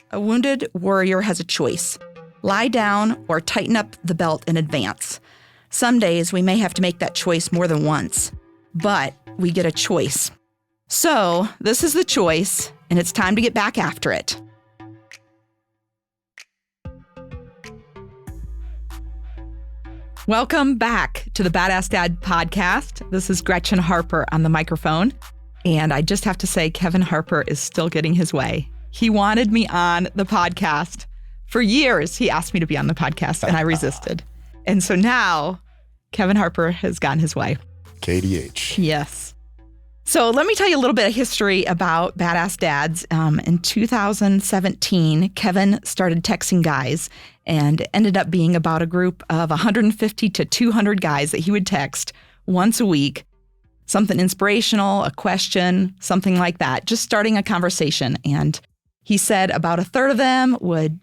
A wounded warrior has a choice. Lie down or tighten up the belt and advance. Some days we may have to make that choice more than once, but we get a choice. So this is the choice, and it's time to get back after it. Welcome back to the Badass Dad Podcast. This is Gretchen Harper on the microphone. And I just have to say, Kevin Harper is still getting his way. He wanted me on the podcast. For years, he asked me to be on the podcast, and I resisted. And so now, Kevin Harper has gotten his way. KDH. Yes. So let me tell you a little bit of history about Badass Dads. In 2017, Kevin started texting guys and ended up being about a group of 150 to 200 guys that he would text once a week. Something inspirational, a question, something like that, just starting a conversation. And he said about a third of them would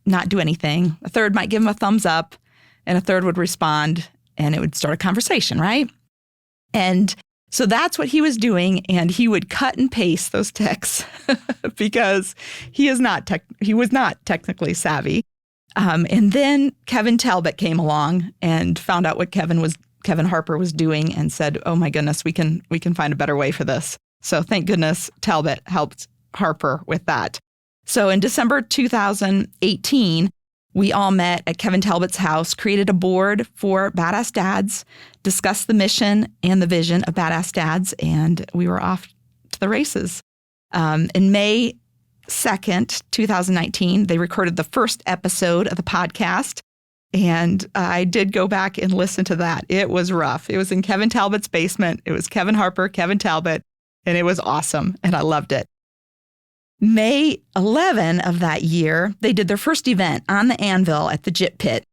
not do anything. A third might give him a thumbs up, and a third would respond, and it would start a conversation, right? And so that's what he was doing, and he would cut and paste those texts because he was not technically savvy. And then Kevin Talbot came along and found out what Kevin Harper was doing and said, "Oh my goodness, we can find a better way for this." So thank goodness Talbot helped Harper with that. So in December 2018, we all met at Kevin Talbot's house, created a board for Badass Dads, discussed the mission and the vision of Badass Dads, and we were off to the races. In May 2nd, 2019, they recorded the first episode of the podcast, and I did go back and listen to that. It was rough. It was in Kevin Talbot's basement. It was Kevin Harper, Kevin Talbot, and it was awesome, and I loved it. May 11 of that year, they did their first event on the anvil at the Jit Pit.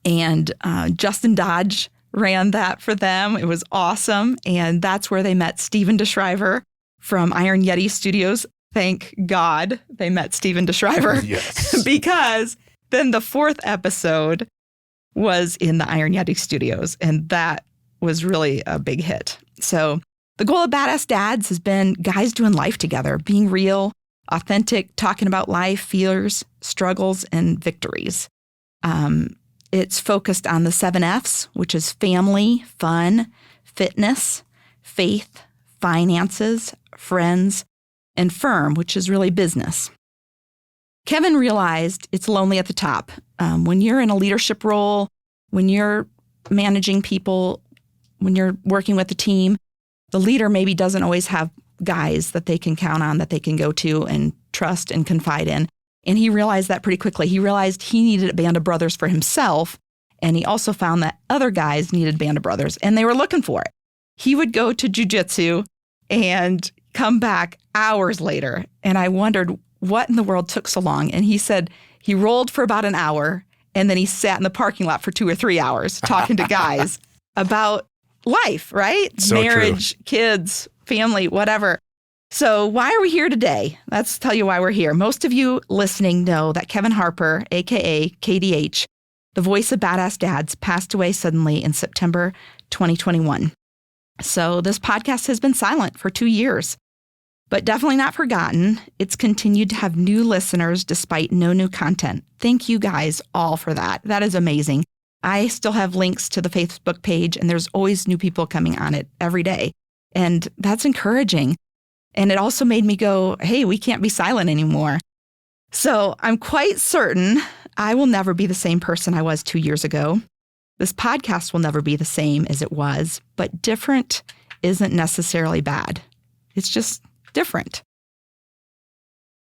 And Justin Dodge ran that for them. It was awesome. And that's where they met Steven DeShriver from Iron Yeti Studios. Thank God they met Steven DeShriver. Yes. Because then the fourth episode was in the Iron Yeti Studios. And that was really a big hit. So the goal of Badass Dads has been guys doing life together, being real, authentic, talking about life, fears, struggles, and victories. It's focused on the 7 F's, which is family, fun, fitness, faith, finances, friends, and firm, which is really business. Kevin realized it's lonely at the top. When you're in a leadership role, when you're managing people, when you're working with a team, the leader maybe doesn't always have guys that they can count on, that they can go to and trust and confide in. And he realized that pretty quickly. He realized he needed a band of brothers for himself. And he also found that other guys needed a band of brothers, and they were looking for it. He would go to jujitsu and come back hours later. And I wondered what in the world took so long. And he said he rolled for about an hour, and then he sat in the parking lot for 2 or 3 hours talking to guys about life, right? So marriage, true. Kids, family, whatever. So why are we here today? Let's tell you why we're here. Most of you listening know that Kevin Harper, a.k.a. KDH, the voice of Badass Dads, passed away suddenly in September 2021. So this podcast has been silent for 2 years, but definitely not forgotten. It's continued to have new listeners despite no new content. Thank you guys all for that. That is amazing. I still have links to the Facebook page, and there's always new people coming on it every day. And that's encouraging. And it also made me go, hey, we can't be silent anymore. So I'm quite certain I will never be the same person I was 2 years ago. This podcast will never be the same as it was, but different isn't necessarily bad. It's just different.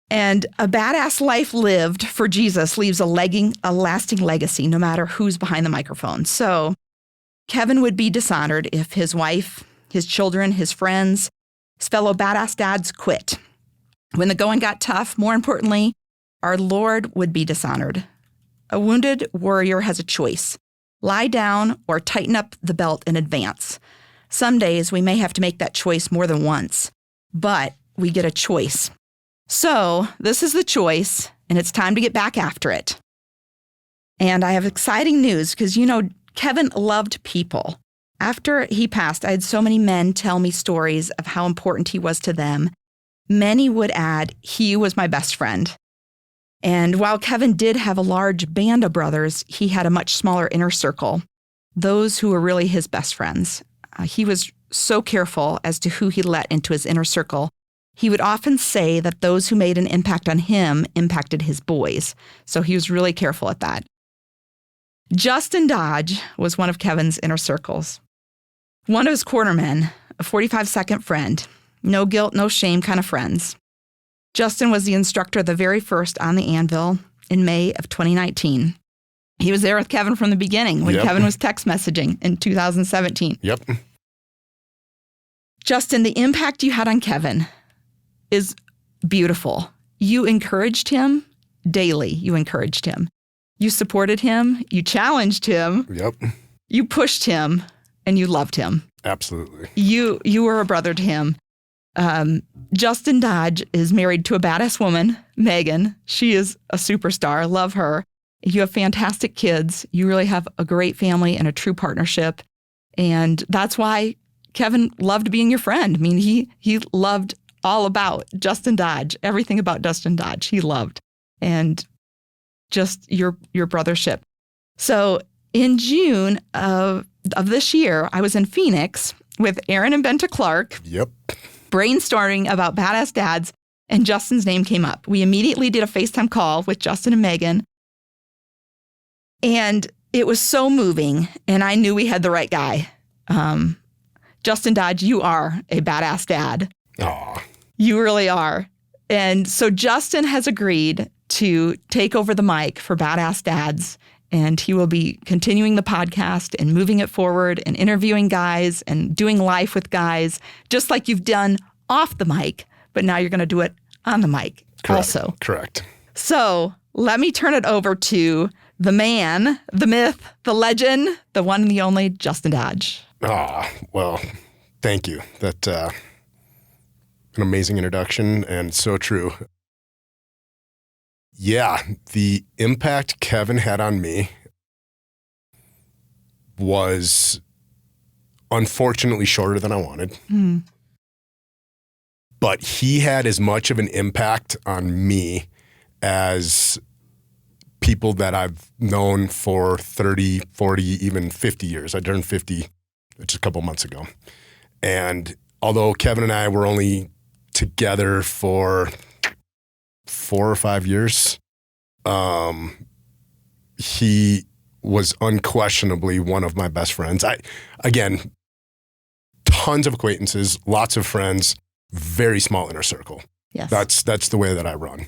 And a badass life lived for Jesus leaves a lasting legacy, no matter who's behind the microphone. So Kevin would be dishonored if his wife, his children, his friends, his fellow badass dads quit. When the going got tough, more importantly, our Lord would be dishonored. A wounded warrior has a choice. Lie down or tighten up the belt and advance. Some days we may have to make that choice more than once, but we get a choice. So this is the choice, and it's time to get back after it. And I have exciting news because, Kevin loved people. After he passed, I had so many men tell me stories of how important he was to them. Many would add, he was my best friend. And while Kevin did have a large band of brothers, he had a much smaller inner circle, those who were really his best friends. He was so careful as to who he let into his inner circle. He would often say that those who made an impact on him impacted his boys. So he was really careful at that. Justin Dodge was one of Kevin's inner circles. One of his cornermen, a 45-second friend, no guilt, no shame kind of friends. Justin was the instructor of the very first On the Anvil in May of 2019. He was there with Kevin from the beginning when Kevin was text messaging in 2017. Yep. Justin, the impact you had on Kevin is beautiful. You encouraged him daily. You encouraged him. You supported him. You challenged him. Yep. You pushed him, and you loved him. Absolutely. You were a brother to him. Justin Dodge is married to a badass woman, Megan. She is a superstar. Love her. You have fantastic kids. You really have a great family and a true partnership. And that's why Kevin loved being your friend. I mean, he loved all about Justin Dodge, everything about Justin Dodge he loved. And just your brothership. So in June of this year, I was in Phoenix with Aaron and Benta Clark. Yep. Brainstorming about Badass Dads, and Justin's name came up. We immediately did a FaceTime call with Justin and Megan. And it was so moving, and I knew we had the right guy. Justin Dodge, you are a badass dad. Aw. You really are. And so Justin has agreed to take over the mic for Badass Dads, and he will be continuing the podcast and moving it forward and interviewing guys and doing life with guys, just like you've done off the mic, but now you're going to do it on the mic also. Correct. So let me turn it over to the man, the myth, the legend, the one and the only Justin Dodge. Well, thank you. That an amazing introduction and so true. Yeah, the impact Kevin had on me was unfortunately shorter than I wanted. Mm. But he had as much of an impact on me as people that I've known for 30, 40, even 50 years. I turned 50 just a couple months ago. And although Kevin and I were only together for 4 or 5 years, he was unquestionably one of my best friends. Again, tons of acquaintances, lots of friends, very small inner circle. Yes. That's the way that I run.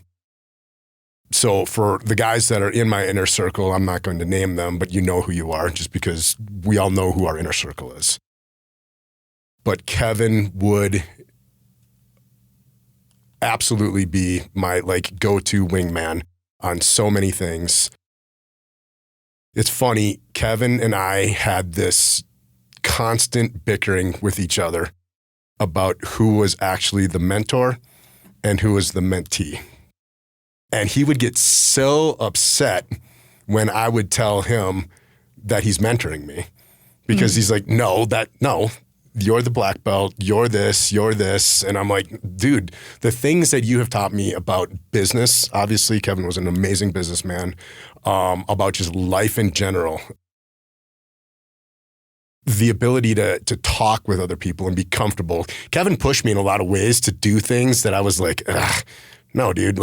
So for the guys that are in my inner circle, I'm not going to name them, but you know who you are just because we all know who our inner circle is. But Kevin would absolutely be my go-to wingman on so many things. It's funny, Kevin and I had this constant bickering with each other about who was actually the mentor and who was the mentee. And he would get so upset when I would tell him that he's mentoring me because he's like, no, you're the black belt, you're this. And I'm like, dude, the things that you have taught me about business, obviously Kevin was an amazing businessman, about just life in general. The ability to talk with other people and be comfortable. Kevin pushed me in a lot of ways to do things that I was like, ugh. No, dude,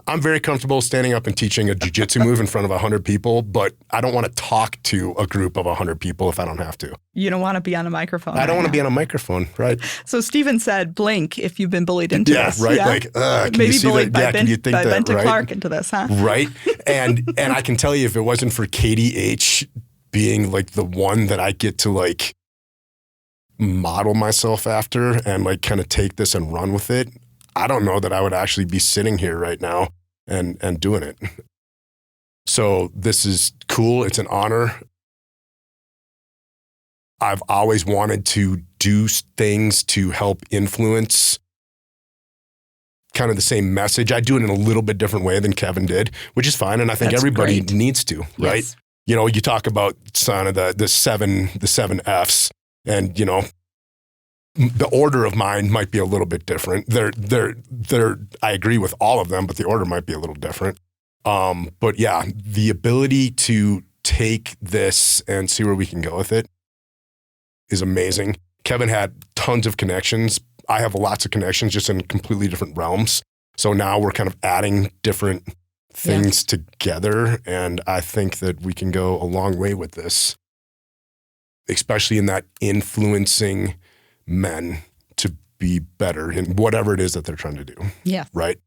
I'm very comfortable standing up and teaching a jiu-jitsu move in front of 100 people, but I don't want to talk to a group of 100 people if I don't have to. You don't want to be on a microphone. I don't want to be on a microphone, right? So Steven said, blink if you've been bullied into this. Right? Yeah, Can maybe you see bullied that? by Can you think that, Benta right? Clark into this, huh? Right. And I can tell you, if it wasn't for KDH being the one that I get to model myself after and kind of take this and run with it, I don't know that I would actually be sitting here right now and doing it. So this is cool. It's an honor. I've always wanted to do things to help influence kind of the same message. I do it in a little bit different way than Kevin did, which is fine. And I think everybody needs to, right? Yes. You talk about son of the seven F's and, the order of mine might be a little bit different. I agree with all of them, but the order might be a little different. But yeah, the ability to take this and see where we can go with it is amazing. Kevin had tons of connections. I have lots of connections just in completely different realms. So now we're kind of adding different things together. And I think that we can go a long way with this, especially in that influencing men to be better in whatever it is that they're trying to do. Yeah. Right.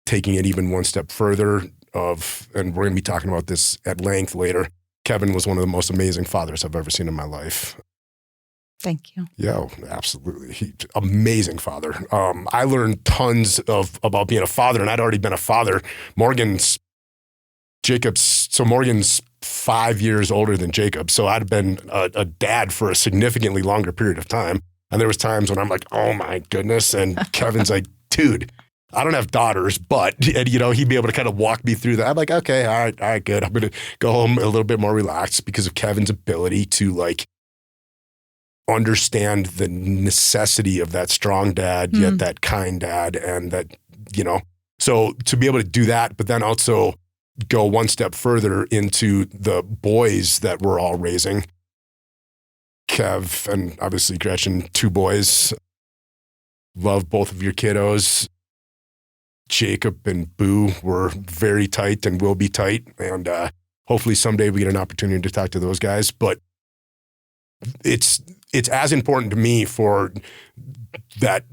Taking it even one step further and we're going to be talking about this at length later. Kevin was one of the most amazing fathers I've ever seen in my life. Thank you. Yeah, absolutely. Amazing father. I learned tons about being a father, and I'd already been a father. Morgan's 5 years older than Jacob, so I'd been a dad for a significantly longer period of time. And there was times when I'm like, oh my goodness, and Kevin's like, dude, I don't have daughters, but, and, he'd be able to kind of walk me through that. I'm like, okay, all right, good. I'm going to go home a little bit more relaxed because of Kevin's ability to understand the necessity of that strong dad, yet that kind dad. And that, so to be able to do that, but then also go one step further into the boys that we're all raising. Kev and obviously Gretchen, 2 boys. Love both of your kiddos. Jacob and Boo were very tight and will be tight. And hopefully someday we get an opportunity to talk to those guys. But it's as important to me for that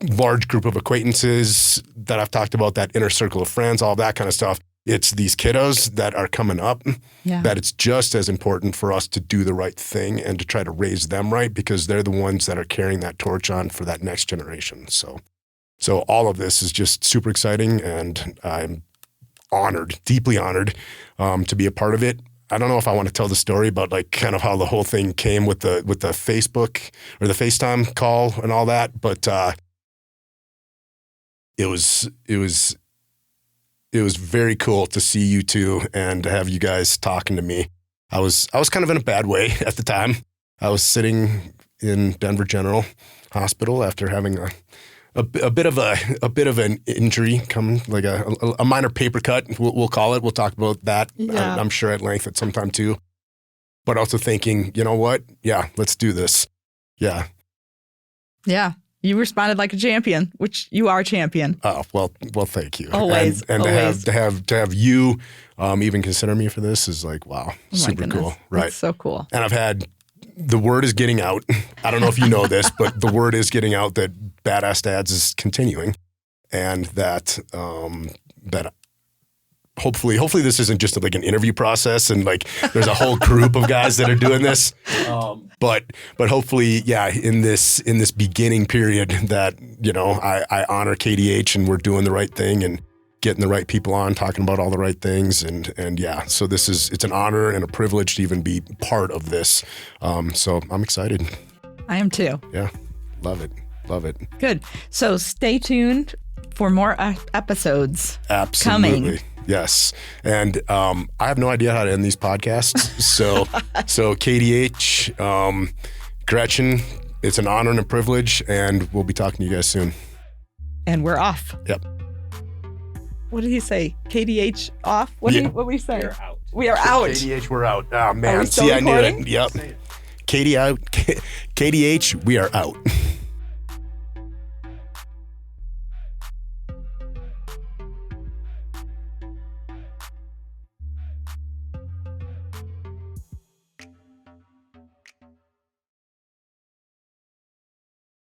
large group of acquaintances that I've talked about, that inner circle of friends, all that kind of stuff. It's these kiddos that are coming up that it's just as important for us to do the right thing and to try to raise them right, because they're the ones that are carrying that torch on for that next generation. So all of this is just super exciting, and I'm honored, deeply honored to be a part of it. I don't know if I want to tell the story about kind of how the whole thing came with the Facebook or the FaceTime call and all that, but it was very cool to see you two and to have you guys talking to me. I was kind of in a bad way at the time. I was sitting in Denver General Hospital after having a bit of an injury come, like a minor paper cut, we'll call it. We'll talk about that, I'm sure, at length at some time too. But also thinking, you know what? Yeah, let's do this. Yeah. Yeah. You responded like a champion, which you are a champion. Oh, well, thank you. Always. And always. to have you even consider me for this is wow, super cool. Right. That's so cool. And the word is getting out. I don't know if you know this, but the word is getting out that Badass Dads is continuing, and that hopefully this isn't just an interview process and there's a whole group of guys that are doing this. But hopefully, in this beginning period that, I honor KDH and we're doing the right thing and getting the right people on, talking about all the right things. And so it's an honor and a privilege to even be part of this. So I'm excited. I am too. Yeah. Love it. Good. So stay tuned for more episodes. Absolutely. Coming. Yes. And I have no idea how to end these podcasts. So KDH, Gretchen, it's an honor and a privilege, and we'll be talking to you guys soon. And we're off. Yep. What did he say? KDH off? What did we say? We are out. We are out. KDH, we're out. Oh, man. Are we still recording? I knew it. Yep. KDH, we are out.